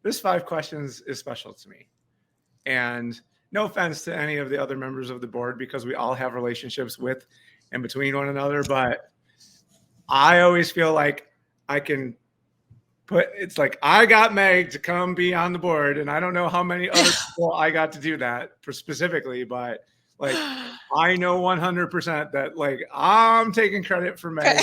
this 5 questions is special to me. And no offense to any of the other members of the board, because we all have relationships with and between one another, but I always feel like I can it's like I got Meg to come be on the board, and I don't know how many other people I got to do that for specifically, but like I know 100% that like I'm taking credit for Meg.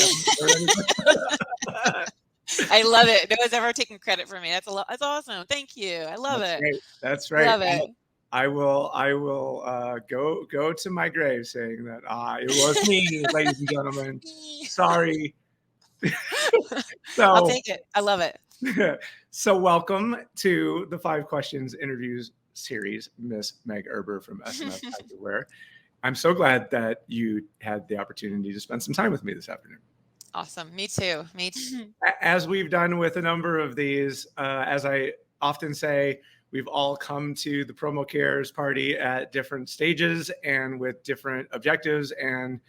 I love it. No one's ever taken credit for me. That's awesome. Thank you. I love it. Great. That's right. Love it. I will go to my grave saying that it was me, ladies and gentlemen. Sorry. So I'll take it. I love it. So welcome to the 5 Questions Interviews series, Miss Meg Erber from SMS Activewear. I'm so glad that you had the opportunity to spend some time with me this afternoon. Awesome. Me too. As we've done with a number of these, as I often say, we've all come to the PromoCares party at different stages and with different objectives and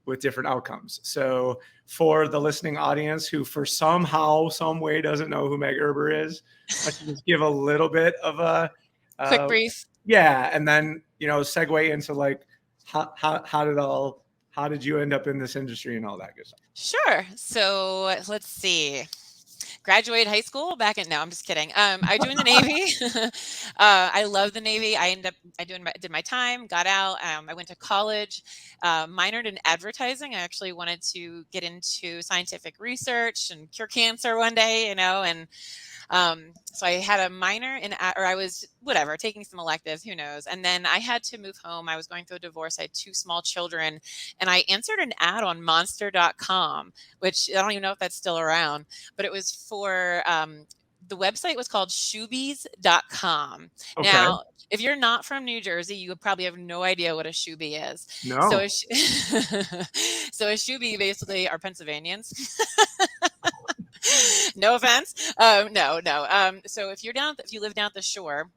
with different outcomes. So for the listening audience who for somehow, some way doesn't know who Meg Erber is, I should just give a little bit of a quick brief. Yeah. And then, segue into like, how did you end up in this industry and all that good stuff? Sure. So let's see. Graduated high school back in, no, I'm just kidding. I joined the Navy. I love the Navy. I did my time, got out. I went to college, minored in advertising. I actually wanted to get into scientific research and cure cancer one day, and so I had a minor or I was taking some electives, who knows. And then I had to move home. I was going through a divorce. I had 2 small children, and I answered an ad on monster.com, which I don't even know if that's still around, but it was for, the website was called shoebies.com. Okay. Now, if you're not from New Jersey, you would probably have no idea what a shoebie is. No. So a shoebie basically are Pennsylvanians. No offense. No. So if you live down at the shore,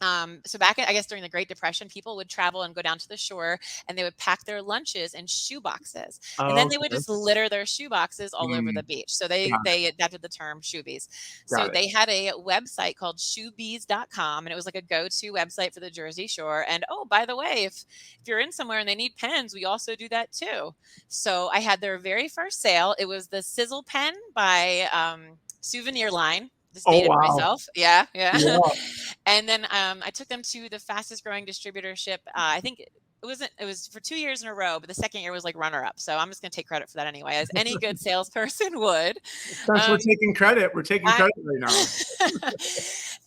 so back I guess during the Great Depression, people would travel and go down to the shore, and they would pack their lunches in shoe boxes, and then they would just litter their shoe boxes all over the beach. So they adapted the term shoebies. So they had a website called shoebies.com, and it was like a go-to website for the Jersey Shore. And oh, by the way, if you're in somewhere and they need pens, we also do that too. So I had their very first sale. It was the Sizzle pen by Souvenir Line. Just dated myself. Yeah. And then I took them to the fastest growing distributorship. I think it was for 2 years in a row, but the second year was like runner up. So I'm just going to take credit for that anyway, as any good salesperson would. We're taking credit. We're taking credit right now.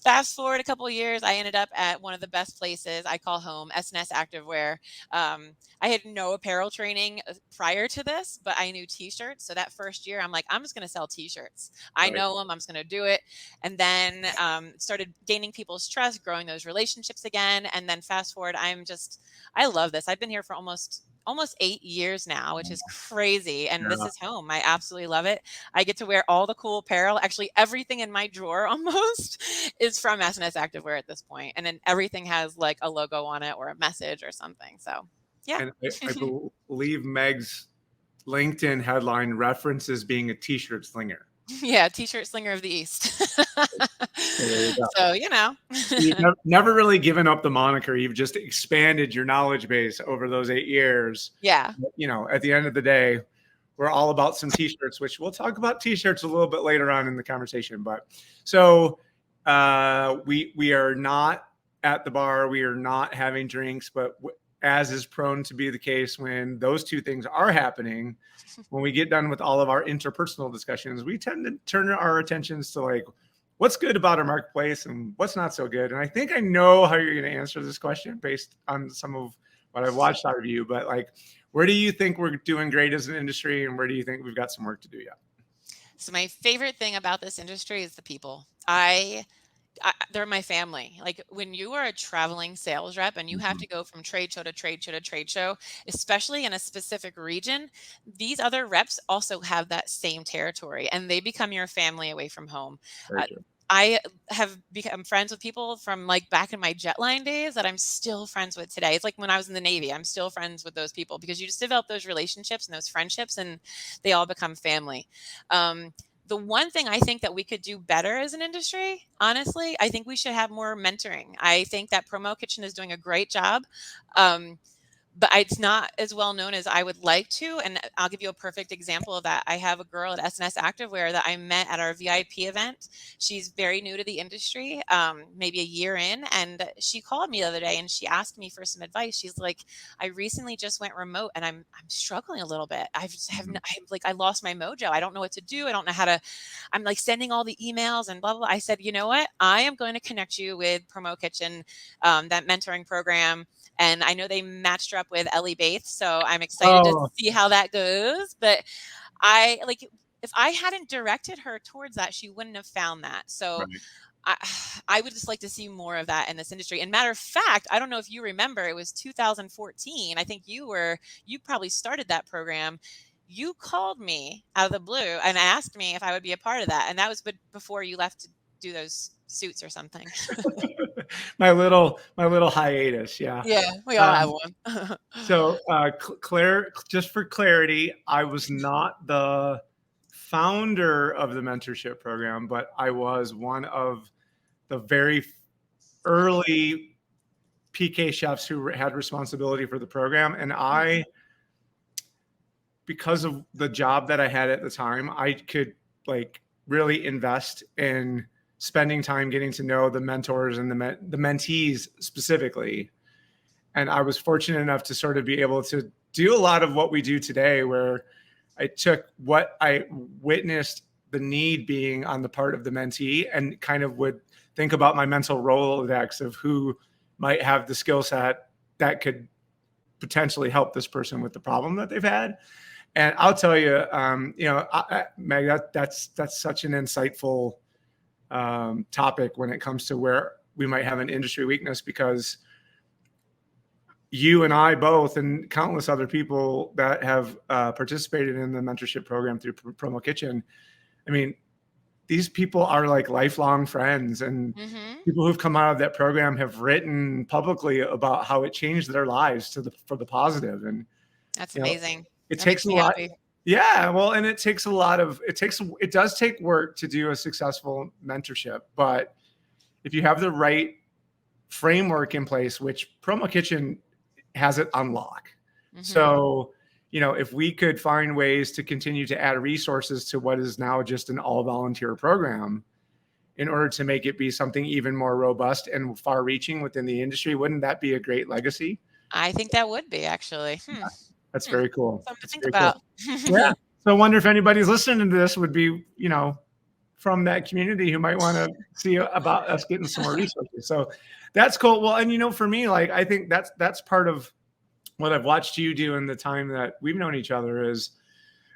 Fast forward a couple of years, I ended up at one of the best places I call home, SNS Activewear. I had no apparel training prior to this, but I knew t-shirts. So that first year, I'm like, I'm just going to sell t-shirts. I know them. I'm just going to do it. And then started gaining people's trust, growing those relationships again. And then fast forward, I love this. I've been here for almost 8 years now, which is crazy. And this is home. I absolutely love it. I get to wear all the cool apparel. Actually, everything in my drawer almost is from SNS Activewear at this point. And then everything has like a logo on it or a message or something. So yeah. And I believe Meg's LinkedIn headline references being a t-shirt slinger. Yeah, t-shirt slinger of the East. So, You've never really given up the moniker. You've just expanded your knowledge base over those 8 years. Yeah. At the end of the day, we're all about some t-shirts, which we'll talk about t-shirts a little bit later on in the conversation. But so we are not at the bar. We are not having drinks, but as is prone to be the case when those two things are happening, when we get done with all of our interpersonal discussions, we tend to turn our attentions to like, what's good about our marketplace and what's not so good. And I think I know how you're going to answer this question based on some of what I've watched out of you, but like, where do you think we're doing great as an industry, and where do you think we've got some work to do yet? So my favorite thing about this industry is the people. They're my family. Like when you are a traveling sales rep and you have to go from trade show to trade show to trade show, especially in a specific region, these other reps also have that same territory and they become your family away from home. I have become friends with people from like back in my jetline days that I'm still friends with today. It's like when I was in the Navy, I'm still friends with those people because you just develop those relationships and those friendships and they all become family. The one thing I think that we could do better as an industry, honestly, I think we should have more mentoring. I think that Promo Kitchen is doing a great job. Um, but it's not as well known as I would like to. And I'll give you a perfect example of that. I have a girl at SNS Activewear that I met at our VIP event. She's very new to the industry, maybe a year in. And she called me the other day and she asked me for some advice. She's like, I recently just went remote and I'm struggling a little bit. I lost my mojo. I don't know what to do. I don't know how to, I'm like sending all the emails and blah, blah, blah. I said, you know what? I am going to connect you with Promo Kitchen, that mentoring program. And I know they matched her up with Ellie Bates, so I'm excited to see how that goes. But I like, if I hadn't directed her towards that, she wouldn't have found that. So Right. I would just like to see more of that in this industry. And matter of fact, I don't know if you remember, it was 2014. I think you probably started that program. You called me out of the blue and asked me if I would be a part of that. And that was before you left to do those suits or something. my little hiatus. Yeah. Yeah, we all have one. So, Claire, just for clarity, I was not the founder of the mentorship program, but I was one of the very early PK chefs who had responsibility for the program. And I, because of the job that I had at the time, I could like really invest in spending time getting to know the mentors and the mentees specifically. And I was fortunate enough to sort of be able to do a lot of what we do today, where I took what I witnessed the need being on the part of the mentee and kind of would think about my mental Rolodex of who might have the skill set that could potentially help this person with the problem that they've had. And I'll tell you, Meg, that's such an insightful topic when it comes to where we might have an industry weakness, because you and I both, and countless other people that have participated in the mentorship program through Promo Kitchen, I mean, these people are like lifelong friends, and people who've come out of that program have written publicly about how it changed their lives for the positive. And that's amazing. It takes a lot. Yeah, well, and it does take work to do a successful mentorship, but if you have the right framework in place, which Promo Kitchen has it on lock. So, if we could find ways to continue to add resources to what is now just an all volunteer program in order to make it be something even more robust and far reaching within the industry, wouldn't that be a great legacy? I think that would be, actually. That's very cool. Something to think about. Yeah. So I wonder if anybody's listening to this would be, from that community who might want to see about us getting some more resources. So that's cool. Well, and for me, like, I think that's part of what I've watched you do in the time that we've known each other is,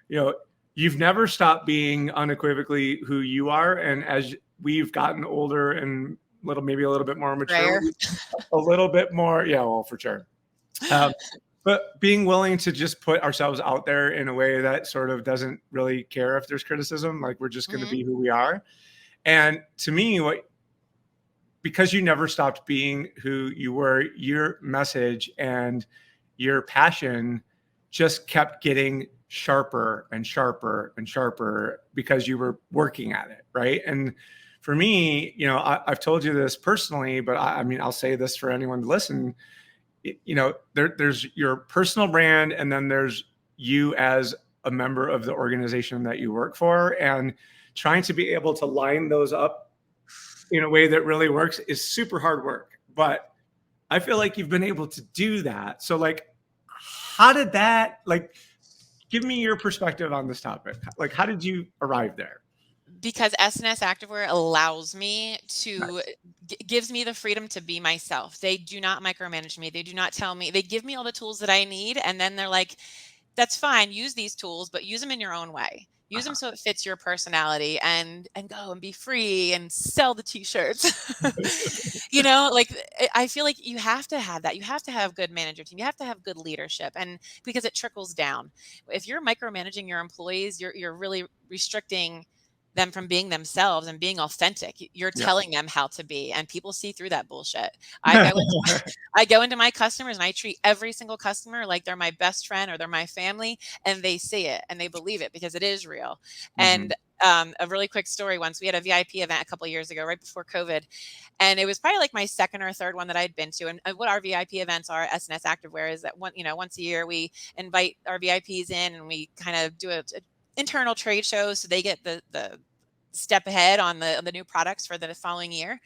you've never stopped being unequivocally who you are. And as we've gotten older and maybe a little bit more mature, a little bit more. Yeah, well, for sure. But being willing to just put ourselves out there in a way that sort of doesn't really care if there's criticism, like we're just going to be who we are. And to me, because you never stopped being who you were, your message and your passion just kept getting sharper and sharper and sharper because you were working at it, right? And for me, I've told you this personally, but I mean, I'll say this for anyone to listen. There's your personal brand, and then there's you as a member of the organization that you work for, and trying to be able to line those up in a way that really works is super hard work. But I feel like you've been able to do that. So like, how did that, like, give me your perspective on this topic. Like, how did you arrive there? Because SNS Activewear allows me to, gives me the freedom to be myself. They do not micromanage me. They do not tell me, they give me all the tools that I need. And then they're like, that's fine, use these tools, but use them in your own way. Use them so it fits your personality, and go and be free and sell the t-shirts. I feel like you have to have that. You have to have good manager team. You have to have good leadership, and because it trickles down. If you're micromanaging your employees, you're really restricting them from being themselves and being authentic. You're Yeah. telling them how to be, and people see through that bullshit. I go into my customers and I treat every single customer like they're my best friend or they're my family, and they see it and they believe it because it is real. And a really quick story. Once we had a VIP event a couple of years ago, right before COVID, and it was probably like my second or third one that I'd been to. And what our VIP events are, SNS Activewear, is that once a year we invite our VIPs in and we kind of do a internal trade show so they get the step ahead on the new products for the following year.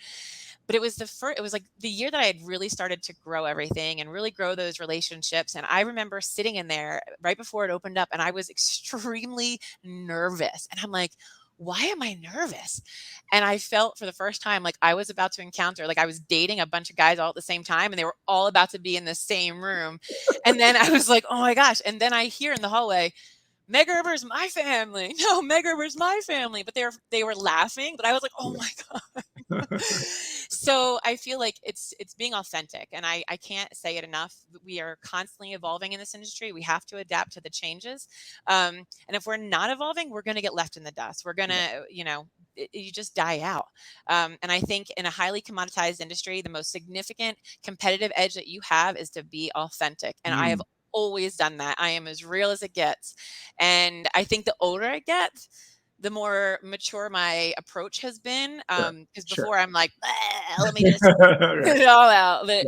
But it was it was like the year that I had really started to grow everything and really grow those relationships. And I remember sitting in there right before it opened up and I was extremely nervous. And I'm like, why am I nervous? And I felt for the first time like I was about to encounter, like I was dating a bunch of guys all at the same time and they were all about to be in the same room. And then I was like, oh my gosh. And then I hear in the hallway, Meg Erber's my family. No, Meg Erber's my family. But they were laughing, but I was like, oh my God. So I feel like it's being authentic, and I can't say it enough. We are constantly evolving in this industry. We have to adapt to the changes. And if we're not evolving, we're going to get left in the dust. We're going to, you just die out. And I think in a highly commoditized industry, the most significant competitive edge that you have is to be authentic. And I have always done that. I am as real as it gets. And I think the older I get, the more mature my approach has been. Because before I'm like, let me just get it all out. But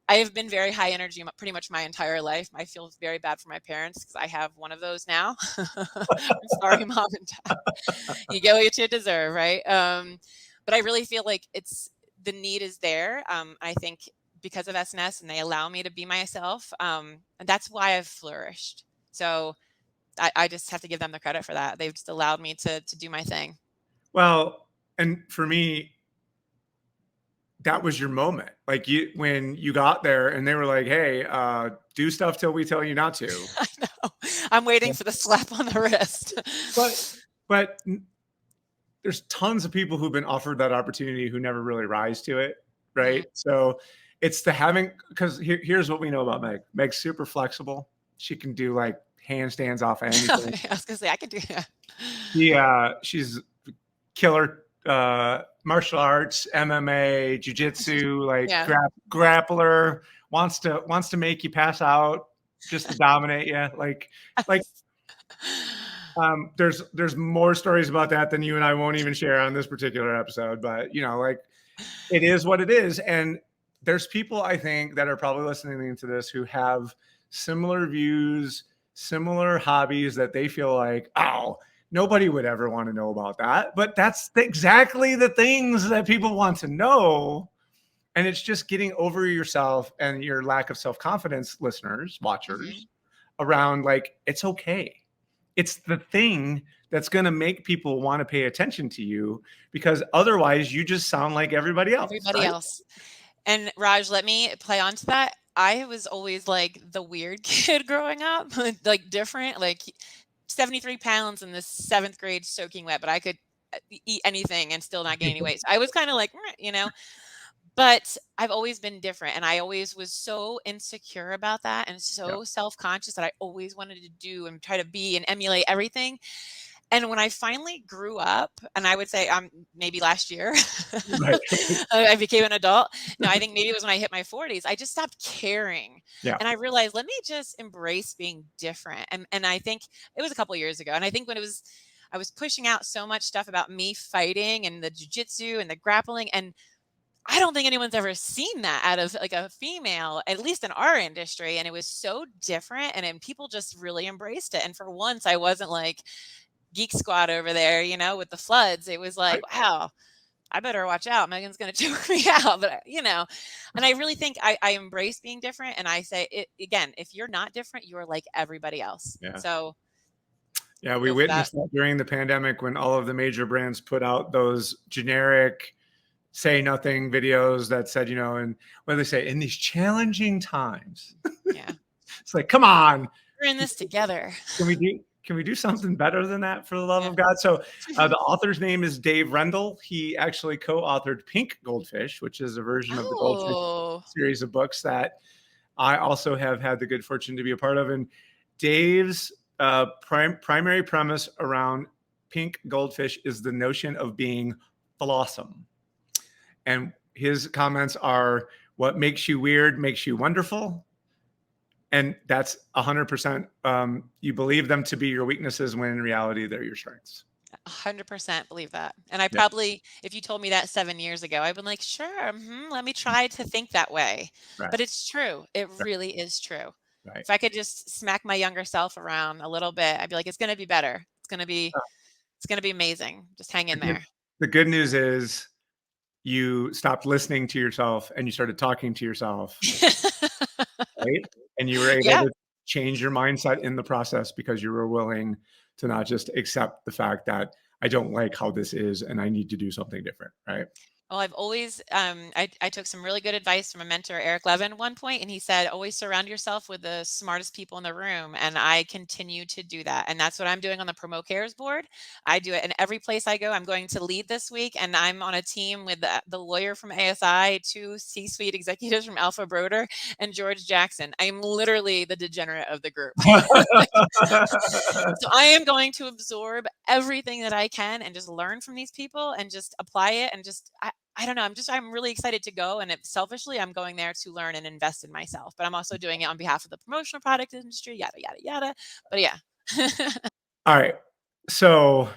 I have been very high energy pretty much my entire life. I feel very bad for my parents because I have one of those now. I'm sorry, mom and dad. You get what you deserve, right? But I really feel like the need is there. I think because of SNS and they allow me to be myself. And that's why I've flourished. So I just have to give them the credit for that. They've just allowed me to do my thing. Well, and for me, that was your moment. Like when you got there and they were like, hey, do stuff till we tell you not to. I know. I'm waiting for the slap on the wrist. But there's tons of people who've been offered that opportunity who never really rise to it. Right. So it's because here's what we know about Meg. Meg's super flexible. She can do like handstands off anything. I was gonna say I could do that. She's killer martial arts, MMA, jiu-jitsu, like grappler, wants to make you pass out just to dominate you. There's more stories about that than you and I won't even share on this particular episode, but it is what it is. And there's people I think that are probably listening to this who have similar views, similar hobbies that they feel like, oh, nobody would ever want to know about that. But that's exactly the things that people want to know. And it's just getting over yourself and your lack of self-confidence, listeners, watchers, around like, it's okay. It's the thing that's going to make people want to pay attention to you, because otherwise you just sound like everybody else. Everybody else. And Raj, let me play on to that. I was always like the weird kid growing up, like different, like 73 pounds in the 7th grade soaking wet, but I could eat anything and still not gain any weight. So I was kind of like, but I've always been different. And I always was so insecure about that and so self-conscious that I always wanted to do and try to be and emulate everything. And when I finally grew up, and I would say maybe last year, I became an adult. No, I think maybe it was when I hit my 40s. I just stopped caring. Yeah. And I realized, let me just embrace being different. And I think it was a couple of years ago. And I think when I was pushing out so much stuff about me fighting and the jiu-jitsu and the grappling. And I don't think anyone's ever seen that out of like a female, at least in our industry. And it was so different. And people just really embraced it. And for once, I wasn't like Geek Squad over there, with the floods. It was like, wow, I better watch out. Megan's going to choke me out. But, and I really think I embrace being different. And I say it again, if you're not different, you're like everybody else. Yeah. So. Yeah, we witnessed that during the pandemic when all of the major brands put out those generic say nothing videos that said, and what do they say? In these challenging times. Yeah. It's like, come on. We're in this together. Can we do something better than that, for the love of God? So the author's name is Dave Rendell. He actually co-authored Pink Goldfish, which is a version of the Goldfish series of books that I also have had the good fortune to be a part of. And Dave's primary premise around pink goldfish is the notion of being flawsome. And his comments are, what makes you weird makes you wonderful. And that's 100%. You believe them to be your weaknesses when in reality they're your strengths. 100% believe that. And I Yeah. probably, if you told me that 7 years ago, I've been like, sure, let me try to think that way. Right. But it's true. It Right. really is true. Right. If I could just smack my younger self around a little bit, I'd be like, it's going to be better. It's going to be amazing. Just hang in there. The good news is you stopped listening to yourself and you started talking to yourself, right? And you were able Yeah. to change your mindset in the process because you were willing to not just accept the fact that I don't like how this is and I need to do something different, right? Well, I've always, I took some really good advice from a mentor, Eric Levin, at one point, and he said, always surround yourself with the smartest people in the room. And I continue to do that. And that's what I'm doing on the PromoCares board. I do it in every place I go. I'm going to lead this week, and I'm on a team with the lawyer from ASI, 2 C-suite executives from Alpha Broder, and George Jackson. I'm literally the degenerate of the group. So I am going to absorb everything that I can and just learn from these people and just apply it and just, I don't know. I'm really excited to go. And if selfishly, I'm going there to learn and invest in myself, but I'm also doing it on behalf of the promotional product industry, yada, yada, yada. But yeah. All right. So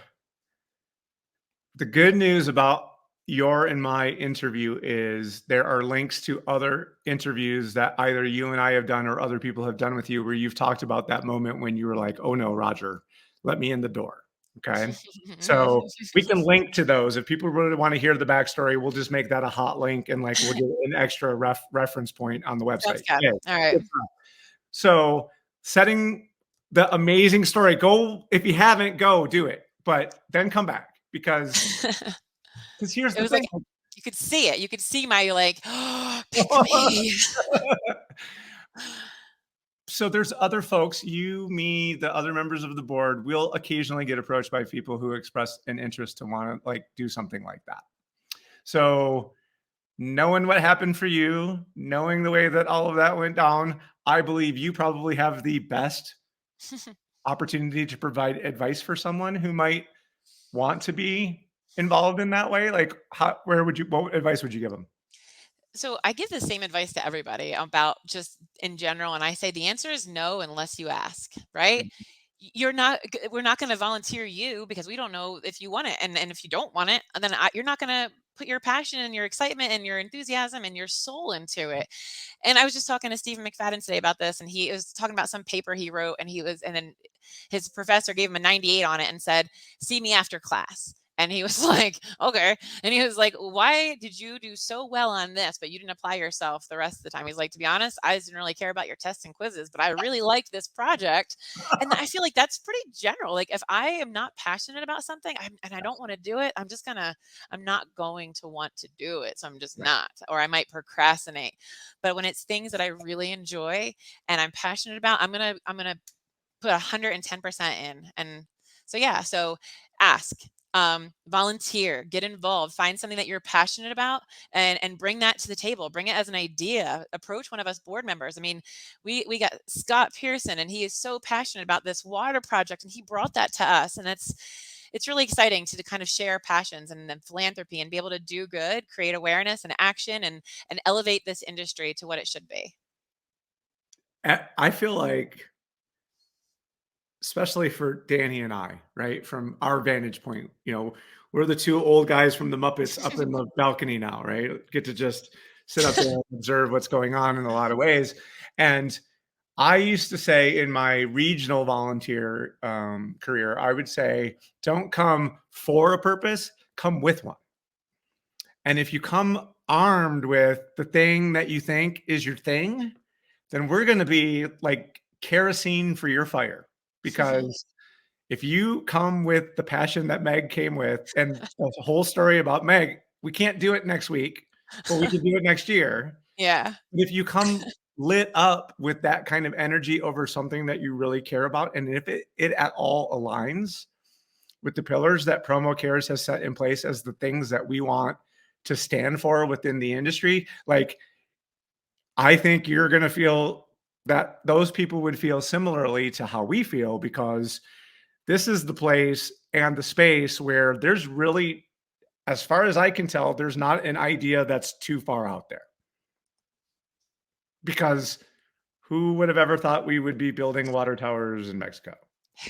the good news about your and my interview is there are links to other interviews that either you and I have done or other people have done with you where you've talked about that moment when you were like, oh no, Roger, let me in the door. Okay. So we can link to those. If people really want to hear the backstory, we'll just make that a hot link and like we'll get an extra reference point on the website. Sounds good. All right. So setting the amazing story, go, if you haven't, go do it, but then come back because here's It the was thing. like, you could see it. You could see my, you're like, oh, pick me. So there's other folks, you, me, the other members of the board, will occasionally get approached by people who express an interest to want to like do something like that. So knowing what happened for you, knowing the way that all of that went down, I believe you probably have the best opportunity to provide advice for someone who might want to be involved in that way. Like what advice would you give them? So I give the same advice to everybody about just in general. And I say the answer is no unless you ask, right? We're not going to volunteer you because we don't know if you want it. And if you don't want it, then you're not going to put your passion and your excitement and your enthusiasm and your soul into it. And I was just talking to Stephen McFadden today about this, and he was talking about some paper he wrote, and then his professor gave him a 98 on it and said, see me after class. And he was like, okay. And he was like, why did you do so well on this, but you didn't apply yourself the rest of the time? He's like, to be honest, I didn't really care about your tests and quizzes, but I really liked this project. And I feel like that's pretty general. Like if I am not passionate about something and I don't want to do it, I'm not going to want to do it. So I'm just not, or I might procrastinate. But when it's things that I really enjoy and I'm passionate about, I'm going to put 110% in. And so, yeah, so ask, volunteer, get involved, find something that you're passionate about and bring that to the table, bring it as an idea, approach one of us board members. I mean, we got Scott Pearson, and he is so passionate about this water project, and he brought that to us. And it's really exciting to kind of share passions and then philanthropy and be able to do good, create awareness and action and elevate this industry to what it should be. I feel like, especially for Danny and I, right? From our vantage point, we're the two old guys from the Muppets up in the balcony now, right? Get to just sit up there and observe what's going on in a lot of ways. And I used to say in my regional volunteer career, I would say, don't come for a purpose, come with one. And if you come armed with the thing that you think is your thing, then we're going to be like kerosene for your fire. Because if you come with the passion that Meg came with, and the whole story about Meg, we can't do it next week, but we can do it next year. Yeah. But if you come lit up with that kind of energy over something that you really care about, and if it at all aligns with the pillars that PromoCares has set in place as the things that we want to stand for within the industry, like I think you're going to feel that those people would feel similarly to how we feel, because this is the place and the space where there's really, as far as I can tell, there's not an idea that's too far out there. Because who would have ever thought we would be building water towers in Mexico?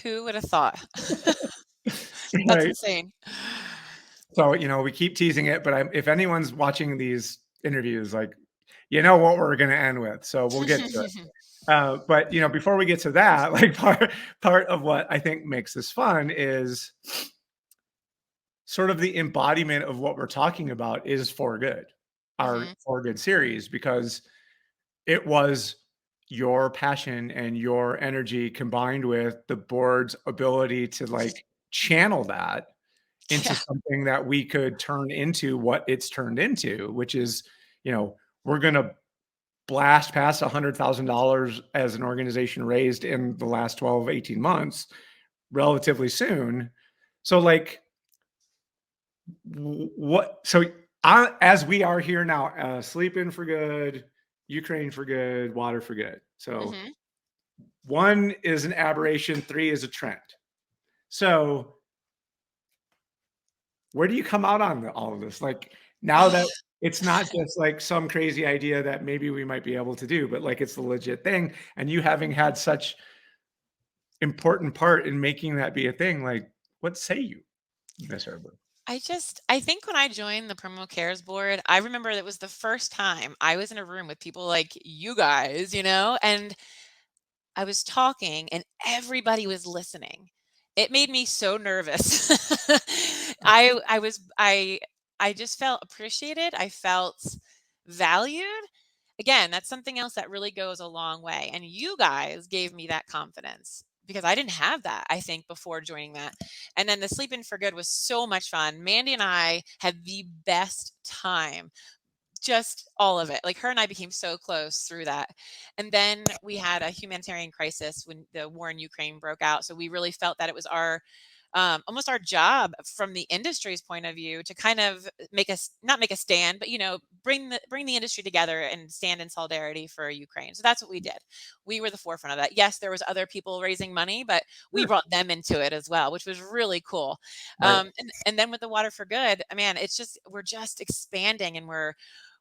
Who would have thought? That's Right. insane. So, we keep teasing it, but if anyone's watching these interviews, like, you know what we're going to end with. So we'll get to it. But before we get to that, like part of what I think makes this fun is sort of the embodiment of what we're talking about is For Good, our Mhm. For Good series, because it was your passion and your energy combined with the board's ability to like channel that into Yeah. something that we could turn into what it's turned into, which is, we're going to blast past $100,000 as an organization raised in the last 12, 18 months relatively soon. So like as we are here now, sleep in for good, Ukraine for good, water for good. So Mhm. 1 is an aberration, 3 is a trend. So where do you come out on all of this? Like, now that it's not just like some crazy idea that maybe we might be able to do, but like it's the legit thing, and you having had such important part in making that be a thing, like, what say you, Miss Erber? I think when I joined the PromoCares Board, I remember it was the first time I was in a room with people like you guys, and I was talking and everybody was listening. It made me so nervous. I just felt appreciated. I felt valued. Again, that's something else that really goes a long way. And you guys gave me that confidence because I didn't have that, I think, before joining that. And then the Sleep In for Good was so much fun. Mandy and I had the best time, just all of it. Like, her and I became so close through that. And then we had a humanitarian crisis when the war in Ukraine broke out. So we really felt that it was our almost our job from the industry's point of view to kind of make us not make a stand, but bring the industry together and stand in solidarity for Ukraine. So that's what we did. We were the forefront of that. Yes, there was other people raising money, but we Sure. brought them into it as well, which was really cool. Right. And then with the Water for Good, man, it's just we're just expanding, and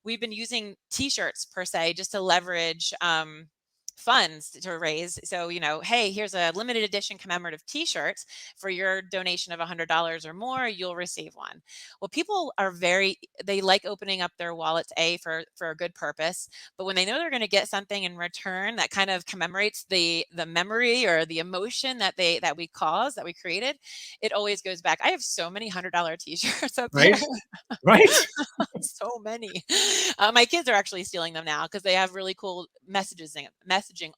we've been using t-shirts per se just to leverage funds to raise. So, hey, here's a limited edition commemorative t-shirt. For your donation of $100 or more, you'll receive one. Well, people they like opening up their wallets, for a good purpose, but when they know they're going to get something in return that kind of commemorates the memory or the emotion that we created, it always goes back. I have so many $100 t-shirts up there. Right. Right. So many. My kids are actually stealing them now because they have really cool messaging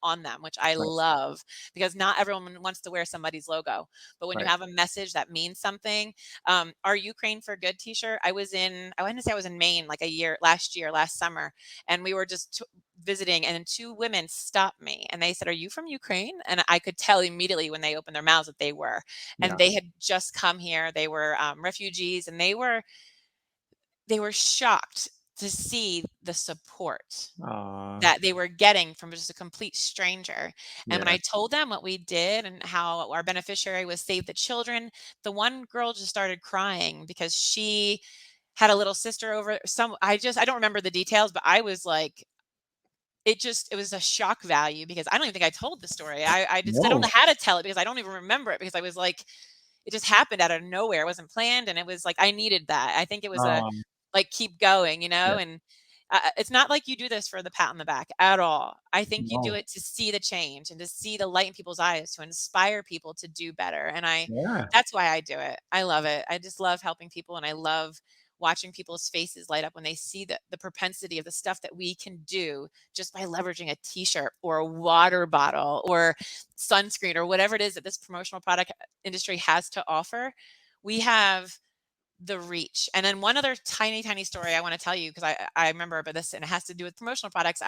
on them, which I Right. love, because not everyone wants to wear somebody's logo. But when you Right. have a message that means something, our Ukraine for Good t-shirt, I want to say I was in Maine like last summer, and we were just visiting, and 2 women stopped me and they said, "Are you from Ukraine?" And I could tell immediately when they opened their mouths that they were. And Yeah. they had just come here. They were refugees, and they were shocked to see the support Aw. that they were getting from just a complete stranger. And when Yeah. I told them what we did and how our beneficiary was Save the Children, the one girl just started crying because she had a little sister over I don't remember the details, but I was like, it was a shock value because I don't even think I told the story. I don't know No. how to tell it because I don't even remember it, because I was like, it just happened out of nowhere. It wasn't planned, and it was like I needed that. I think it was a Um, like, keep going, yeah. and it's not like you do this for the pat on the back at all. I think you do No. it to see the change and to see the light in people's eyes, to inspire people to do better. And Yeah. that's why I do it. I love it. I just love helping people, and I love watching people's faces light up when they see the propensity of the stuff that we can do just by leveraging a t-shirt or a water bottle or sunscreen or whatever it is that this promotional product industry has to offer. We have the reach. And then one other tiny, tiny story I want to tell you, because I remember about this, and it has to do with promotional products.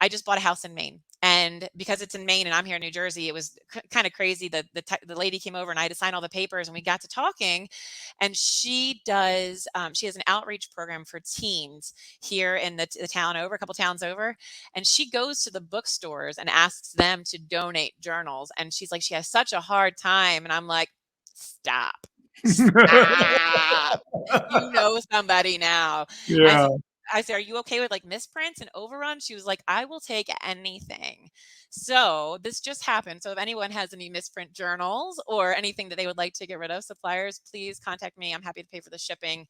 I just bought a house in Maine, and because it's in Maine and I'm here in New Jersey, it was kind of crazy. The lady came over and I had to sign all the papers, and we got to talking. And she has an outreach program for teens here in the town over, a couple towns over, and she goes to the bookstores and asks them to donate journals. And she's like, she has such a hard time, and I'm like, stop. Stop. You know somebody now. I Yeah. said, "Are you okay with like misprints and overruns?" She was like, "I will take anything." So this just happened. So if anyone has any misprint journals or anything that they would like to get rid of, suppliers, please contact me. I'm happy to pay for the shipping.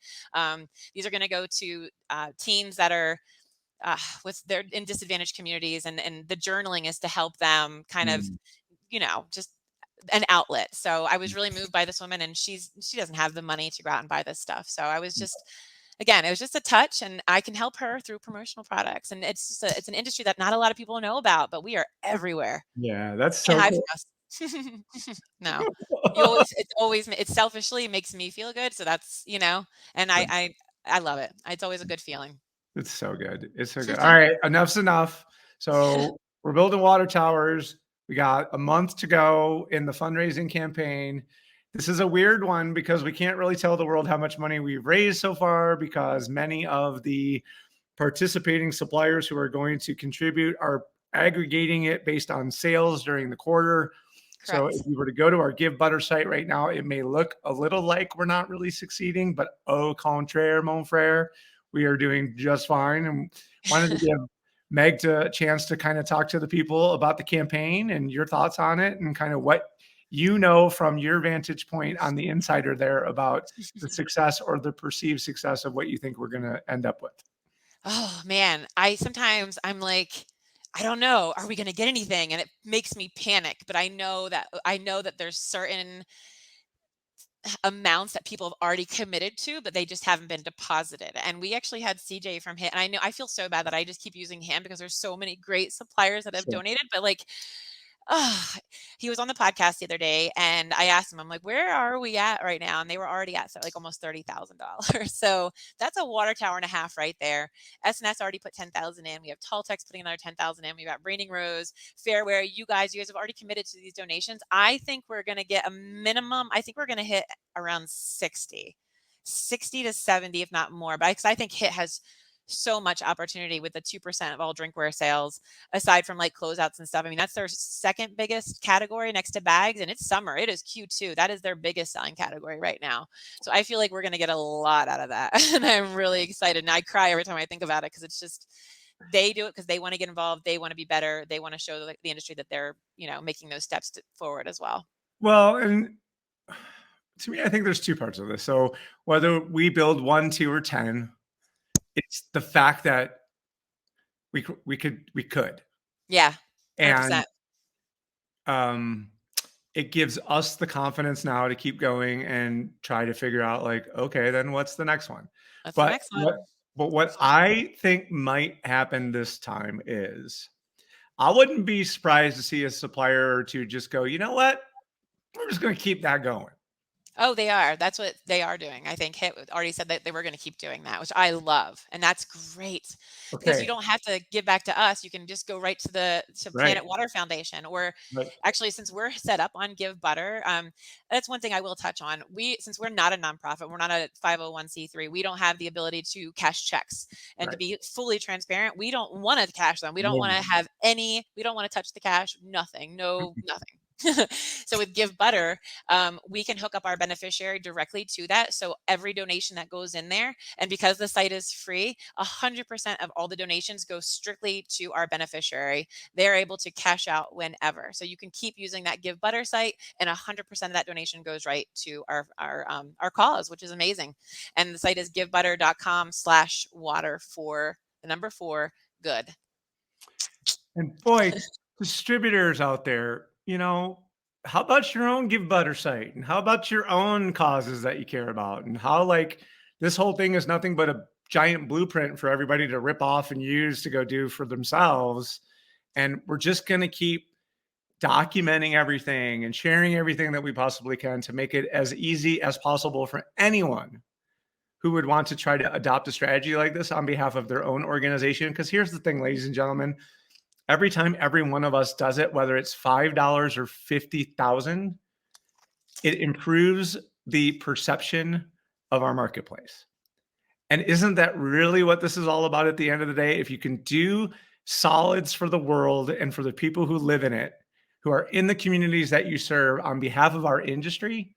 These are going to go to teens that are they're in disadvantaged communities, and the journaling is to help them kind of, Mm. just an outlet. So I was really moved by this woman, and she doesn't have the money to go out and buy this stuff. So I was just, again, it was just a touch, and I can help her through promotional products. And it's just it's an industry that not a lot of people know about, but we are everywhere. Yeah, that's Can't so hide cool. from us. No, you always, it selfishly makes me feel good. So that's, and I love it. It's always a good feeling. It's so good. It's so good. All right, enough's enough. So we're building water towers. We got a month to go in the fundraising campaign. This is a weird one because we can't really tell the world how much money we've raised so far because many of the participating suppliers who are going to contribute are aggregating it based on sales during the quarter. So if Correct. you were to go to our Give Butter site right now, it may look a little like we're not really succeeding, but au contraire, mon frere, we are doing just fine. And wanted to give Meg a chance to kind of talk to the people about the campaign and your thoughts on it and kind of what you know from your vantage point on the insider there about the success or the perceived success of what you think we're going to end up with. Oh man, I'm like, I don't know, are we going to get anything? And it makes me panic, but I know that there's certain amounts that people have already committed to, but they just haven't been deposited. And we actually had CJ from HIT, and I feel so bad that I just keep using him because there's so many great suppliers that have Sure. donated, but like, ah, he was on the podcast the other day, and I asked him, I'm like, "Where are we at right now?" And they were already at like almost $30,000. So that's a water tower and a half right there. SNS already put 10,000 in. We have Talltex putting another 10,000 in. We've got Raining Rose, Fairware. You guys have already committed to these donations. I think we're going to get a minimum. I think we're going to hit around 60 to 70, if not more. But because I think HIT has so much opportunity with the 2% of all drinkware sales, aside from like closeouts and stuff. I mean, that's their second biggest category next to bags, and it's summer. It is Q2. That is their biggest selling category right now. So I feel like we're going to get a lot out of that. And I'm really excited. And I cry every time I think about it because it's just, they do it because they want to get involved. They want to be better. They want to show the industry that they're, making those steps forward as well. Well, and to me, I think there's two parts of this. So whether we build 1, 2, or 10, it's the fact that we could, Yeah, and 100%. um, it gives us the confidence now to keep going and try to figure out like, okay, then what's the next one? That's the But next what one. but what I think might happen this time is I wouldn't be surprised to see a supplier or two just go, you know what? We're just going to keep that going. Oh, they are. That's what they are doing. I think HIT already said that they were going to keep doing that, which I love, and that's great because you Okay, don't have to give back to us. You can just go right to the right, Planet Water Foundation, or right, actually, since we're set up on Give Butter, that's one thing I will touch on. Since we're not a nonprofit, we're not a 501c3. We don't have the ability to cash checks, and to right. be fully transparent, we don't want to cash them. We don't want Yeah. to have any. We don't want to touch the cash. Nothing. No, nothing. So with Give Butter, we can hook up our beneficiary directly to that. So every donation that goes in there, and because the site is free, 100% of all the donations go strictly to our beneficiary. They're able to cash out whenever. So you can keep using that Give Butter site, and 100% of that donation goes right to our cause, which is amazing. And the site is givebutter.com/water for the number 4 good. And boy, distributors out there, how about your own Give Butter site? And how about your own causes that you care about? And how like this whole thing is nothing but a giant blueprint for everybody to rip off and use to go do for themselves. And we're just going to keep documenting everything and sharing everything that we possibly can to make it as easy as possible for anyone who would want to try to adopt a strategy like this on behalf of their own organization. Because here's the thing, ladies and gentlemen, every time every one of us does it, whether it's $5 or 50,000, it improves the perception of our marketplace. And isn't that really what this is all about at the end of the day? If you can do solids for the world and for the people who live in it, who are in the communities that you serve on behalf of our industry,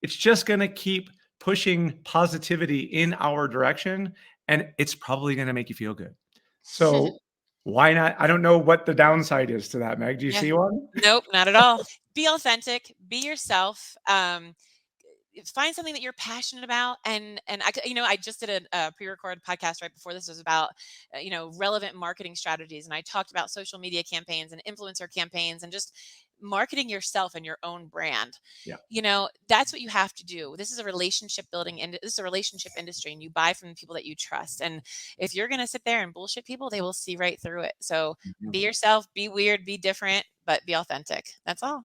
it's just going to keep pushing positivity in our direction, and it's probably going to make you feel good. So why not? I don't know what the downside is to that, Meg. Do you Yeah. see one? Nope, not at all. Be authentic, be yourself. Find something that you're passionate about, and I just did a pre-recorded podcast right before this. Was about relevant marketing strategies, and I talked about social media campaigns and influencer campaigns and just marketing yourself and your own brand. Yeah. That's what you have to do. This is a relationship building, and this is a relationship industry, and you buy from the people that you trust. And if you're going to sit there and bullshit people, they will see right through it. So be yourself, be weird, be different, but be authentic. That's all.